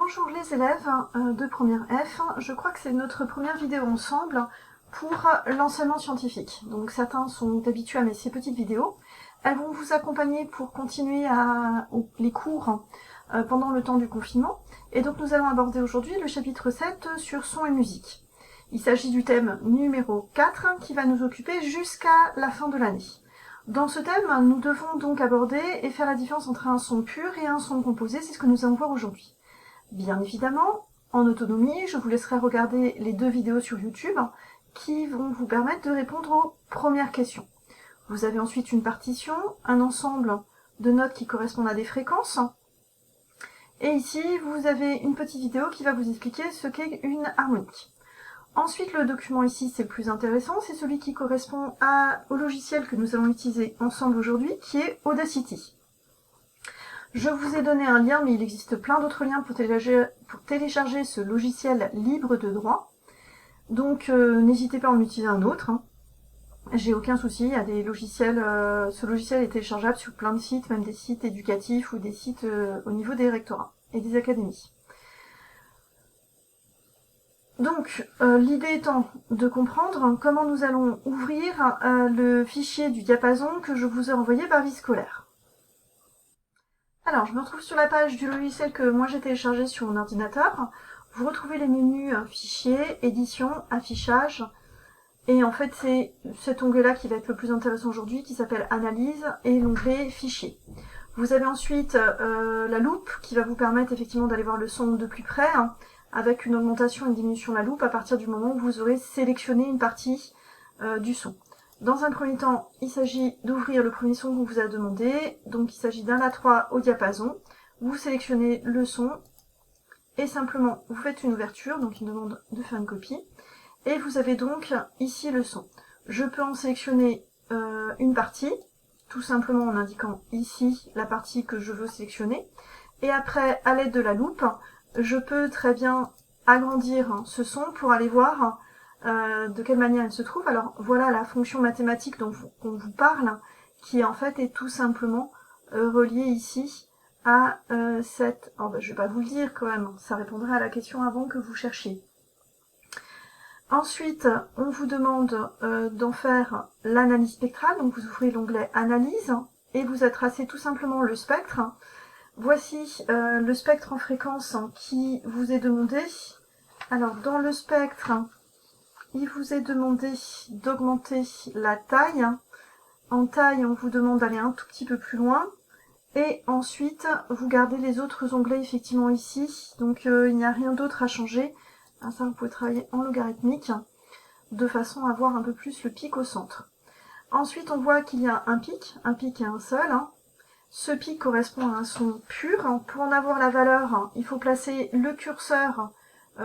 Bonjour les élèves de première F, je crois que c'est notre première vidéo ensemble pour l'enseignement scientifique. Donc certains sont habitués à ces petites vidéos. Elles vont vous accompagner pour continuer les cours pendant le temps du confinement. Et donc nous allons aborder aujourd'hui le chapitre 7 sur son et musique. Il s'agit du thème numéro 4 qui va nous occuper jusqu'à la fin de l'année. Dans ce thème, nous devons donc aborder et faire la différence entre un son pur et un son composé, c'est ce que nous allons voir aujourd'hui. Bien évidemment, en autonomie, je vous laisserai regarder les 2 vidéos sur YouTube qui vont vous permettre de répondre aux premières questions. Vous avez ensuite une partition, un ensemble de notes qui correspondent à des fréquences. Et ici, vous avez une petite vidéo qui va vous expliquer ce qu'est une harmonique. Ensuite, le document ici, c'est le plus intéressant, c'est celui qui correspond au logiciel que nous allons utiliser ensemble aujourd'hui, qui est Audacity. Je vous ai donné un lien, mais il existe plein d'autres liens pour télécharger ce logiciel libre de droit. Donc n'hésitez pas à en utiliser un autre. J'ai aucun souci, il y a des logiciels, ce logiciel est téléchargeable sur plein de sites, même des sites éducatifs ou des sites au niveau des rectorats et des académies. Donc l'idée étant de comprendre comment nous allons ouvrir le fichier du diapason que je vous ai envoyé par vie scolaire. Alors, je me retrouve sur la page du logiciel que moi j'ai téléchargé sur mon ordinateur. Vous retrouvez les menus Fichier, Édition, Affichage. Et en fait, c'est cet onglet-là qui va être le plus intéressant aujourd'hui, qui s'appelle Analyse, et l'onglet Fichier. Vous avez ensuite la loupe, qui va vous permettre effectivement d'aller voir le son de plus près, avec une augmentation et une diminution de la loupe à partir du moment où vous aurez sélectionné une partie du son. Dans un premier temps, il s'agit d'ouvrir le premier son qu'on vous a demandé. Donc il s'agit d'un A3 au diapason. Vous sélectionnez le son et simplement vous faites une ouverture, donc il demande de faire une copie. Et vous avez donc ici le son. Je peux en sélectionner une partie, tout simplement en indiquant ici la partie que je veux sélectionner. Et après, à l'aide de la loupe, je peux très bien agrandir ce son pour aller voir de quelle manière elle se trouve. Alors voilà la fonction mathématique dont on vous parle, qui en fait est tout simplement reliée ici à cette... Oh ben, je vais pas vous le dire quand même, ça répondrait à la question avant que vous cherchiez. Ensuite, on vous demande d'en faire l'analyse spectrale, donc vous ouvrez l'onglet Analyse, et vous a tracé tout simplement le spectre. Voici le spectre en fréquence qui vous est demandé. Alors dans le spectre, il vous est demandé d'augmenter la taille. En taille, on vous demande d'aller un tout petit peu plus loin. Et ensuite, vous gardez les autres onglets effectivement ici. Donc il n'y a rien d'autre à changer. Ça, vous pouvez travailler en logarithmique, de façon à voir un peu plus le pic au centre. Ensuite, on voit qu'il y a un pic et un seul. Ce pic correspond à un son pur. Pour en avoir la valeur, il faut placer le curseur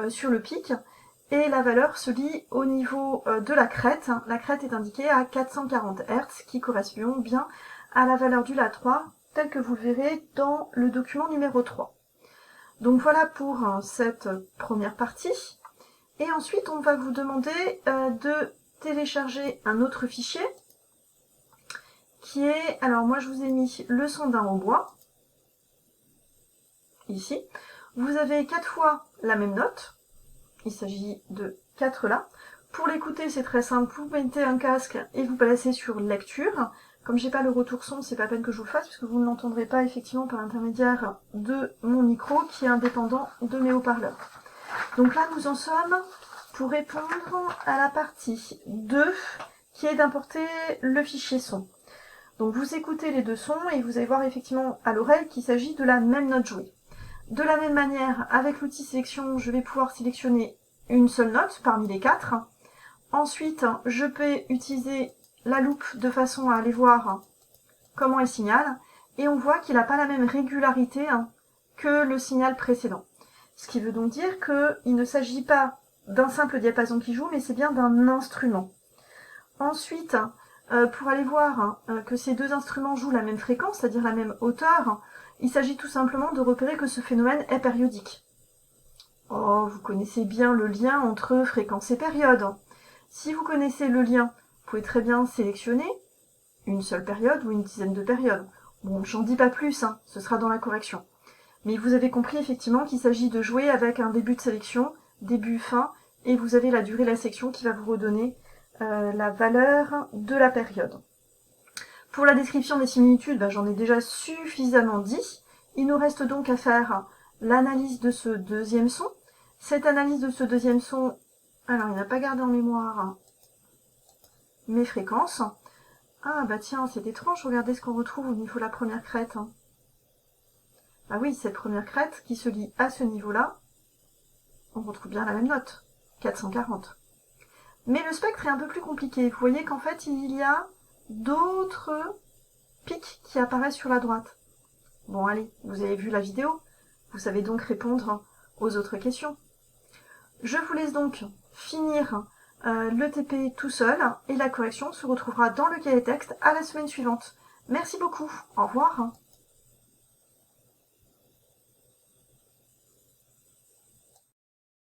sur le pic. Et la valeur se lit au niveau de la crête. La crête est indiquée à 440 Hz, qui correspond bien à la valeur du La3, telle que vous le verrez dans le document numéro 3. Donc voilà pour cette première partie. Et ensuite, on va vous demander de télécharger un autre fichier, qui est... Alors moi, je vous ai mis le son d'un hautbois, ici. Vous avez 4 fois la même note. Il s'agit de 4 là. Pour l'écouter, c'est très simple. Vous mettez un casque et vous placez sur lecture. Comme j'ai pas le retour son, c'est pas peine que je vous le fasse, puisque vous ne l'entendrez pas effectivement par l'intermédiaire de mon micro, qui est indépendant de mes haut-parleurs. Donc là, nous en sommes pour répondre à la partie 2, qui est d'importer le fichier son. Donc vous écoutez les 2 sons et vous allez voir effectivement à l'oreille qu'il s'agit de la même note jouée. De la même manière, avec l'outil sélection, je vais pouvoir sélectionner une seule note parmi les 4. Ensuite, je peux utiliser la loupe de façon à aller voir comment il signale. Et on voit qu'il n'a pas la même régularité que le signal précédent. Ce qui veut donc dire qu'il ne s'agit pas d'un simple diapason qui joue, mais c'est bien d'un instrument. Ensuite, pour aller voir que ces 2 instruments jouent la même fréquence, c'est-à-dire la même hauteur, il s'agit tout simplement de repérer que ce phénomène est périodique. Oh, vous connaissez bien le lien entre fréquence et période. Si vous connaissez le lien, vous pouvez très bien sélectionner une seule période ou une dizaine de périodes. Bon, j'en dis pas plus, ce sera dans la correction. Mais vous avez compris effectivement qu'il s'agit de jouer avec un début de sélection, début, fin, et vous avez la durée de la section qui va vous redonner la valeur de la période. Pour la description des similitudes, j'en ai déjà suffisamment dit. Il nous reste donc à faire l'analyse de ce deuxième son. Cette analyse de ce deuxième son, alors il n'a pas gardé en mémoire mes fréquences. Ah bah tiens, c'est étrange, regardez ce qu'on retrouve au niveau de la première crête. Ah oui, cette première crête qui se lie à ce niveau-là, on retrouve bien la même note, 440. Mais le spectre est un peu plus compliqué. Vous voyez qu'en fait, il y a d'autres pics qui apparaissent sur la droite. Bon allez, vous avez vu la vidéo, vous savez donc répondre aux autres questions. Je vous laisse donc finir le TP tout seul et la correction se retrouvera dans le cahier texte à la semaine suivante. Merci beaucoup, au revoir.